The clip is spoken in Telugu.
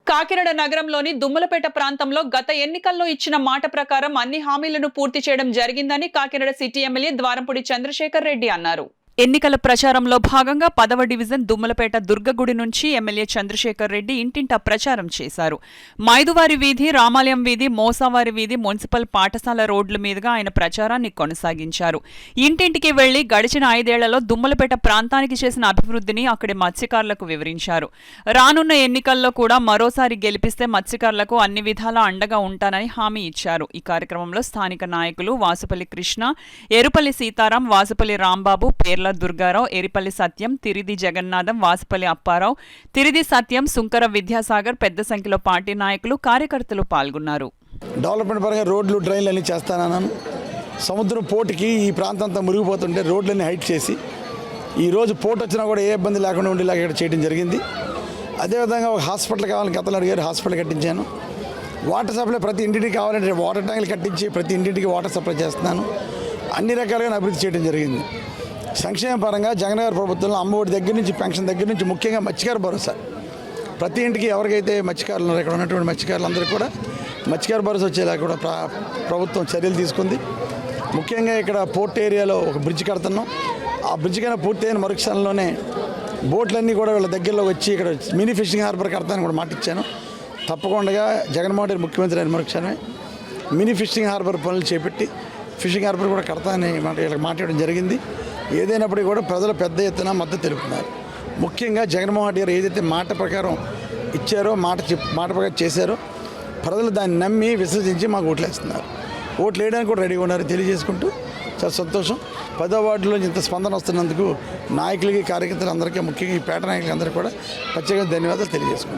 కాకినాడ నగరంలోని దుమ్మలపేట ప్రాంతంలో గత ఎన్నికల్లో ఇచ్చిన మాట ప్రకారం అన్ని హామీలను పూర్తి చేయడం జరిగిందని కాకినాడ సిటీ ఎమ్మెల్యే ద్వారంపూడి చంద్రశేఖర్ రెడ్డి అన్నారు. ఎన్నికల ప్రచారంలో భాగంగా 10వ డివిజన్ దుమ్మలపేట దుర్గగుడి నుంచి ఎమ్మెల్యే చంద్రశేఖర్ రెడ్డి ఇంటింటా ప్రచారం చేశారు. మైదువారి వీధి, రామాలయం వీధి, మోసావారి వీధి, మున్సిపల్ పాఠశాల రోడ్ల మీదుగా ఆయన ప్రచారాన్ని కొనసాగించారు. ఇంటింటికి వెళ్లి గడిచిన 5 ఏళ్లలో దుమ్మలపేట ప్రాంతానికి చేసిన అభివృద్ధిని అక్కడి మత్స్యకారులకు వివరించారు. రానున్న ఎన్నికల్లో కూడా మరోసారి గెలిపిస్తే మత్స్యకారులకు అన్ని విధాలా అండగా ఉంటానని హామీ ఇచ్చారు. ఈ కార్యక్రమంలో స్థానిక నాయకులు వాసుపల్లి కృష్ణ, ఎరుపల్లి సీతారాం, వాసుపల్లి రాంబాబు, పేర్ల దుర్గారావు, ఎరిపల్లి సత్యం, తిరిది జగన్నాథం, వాసుపల్లి అప్పారావు, తిరిది సత్యం, సుంకర విద్యాసాగర్ పెద్ద సంఖ్యలో పార్టీ నాయకులు, కార్యకర్తలు పాల్గొన్నారు. డెవలప్మెంట్ పరంగా రోడ్లు, డ్రైన్లు అన్నీ చేస్తానన్నాను. సముద్రం పోటుకి ఈ ప్రాంతం అంతా మురిగిపోతుంటే రోడ్లన్నీ హైట్ చేసి ఈరోజు పోటు వచ్చినా కూడా ఏ ఇబ్బంది లేకుండా ఉండేలాగా ఇక్కడ చేయడం జరిగింది. అదేవిధంగా ఒక హాస్పిటల్ కావాలని గతంలో అడిగారు, హాస్పిటల్ కట్టించాను. వాటర్ సప్లై ప్రతి ఇంటికి కావాలంటే వాటర్ ట్యాంకులు కట్టించి ప్రతి ఇంటికి వాటర్ సప్లై చేస్తున్నాను. అన్ని రకాలుగా అభివృద్ధి చేయడం జరిగింది. సంక్షేమ పరంగా జగన్ గారి ప్రభుత్వంలో అమ్మఒడి దగ్గర నుంచి పెన్షన్ దగ్గర నుంచి ముఖ్యంగా మత్స్యకార భరోసా ప్రతి ఇంటికి ఎవరికైతే మత్స్యకారులు ఉన్నారో ఇక్కడ ఉన్నటువంటి మత్స్యకారులందరికీ కూడా మత్స్యకార భరోసా వచ్చేలా కూడా ప్రభుత్వం చర్యలు తీసుకుంది. ముఖ్యంగా ఇక్కడ పోర్ట్ ఏరియాలో ఒక బ్రిడ్జ్ కడుతున్నాం. ఆ బ్రిడ్జ్ కన్నా పూర్తయిన మరుక్షణంలోనే బోట్లన్నీ కూడా వీళ్ళ దగ్గరలో వచ్చి ఇక్కడ మినీ ఫిషింగ్ హార్బర్ కడతానని కూడా మాట ఇచ్చాను. తప్పకుండా జగన్మోహన్ రెడ్డి ముఖ్యమంత్రి అయిన మరుక్షణమే మినీ ఫిషింగ్ హార్బర్ పనులు చేపట్టి ఫిషింగ్ హార్బర్ కూడా కడతానని మాట్లాడడం జరిగింది. ఏదైనప్పటికీ కూడా ప్రజలు పెద్ద ఎత్తున మద్దతు తెలుపుతున్నారు. ముఖ్యంగా జగన్మోహన్ రెడ్డి గారు ఏదైతే మాట ప్రకారం ఇచ్చారో మాట ప్రకారం చేశారో ప్రజలు దాన్ని నమ్మి విశ్వసించి మాకు ఓట్లేస్తున్నారు. ఓట్లు వేయడానికి కూడా రెడీగా ఉన్నారు తెలియజేసుకుంటూ చాలా సంతోషం. 10వ వార్డులో ఇంత స్పందన వస్తున్నందుకు నాయకులకి, కార్యకర్తలు అందరికీ, ముఖ్యంగా ఈ పేట నాయకులందరికీ కూడా ప్రత్యేకంగా ధన్యవాదాలు తెలియజేసుకుంటాం.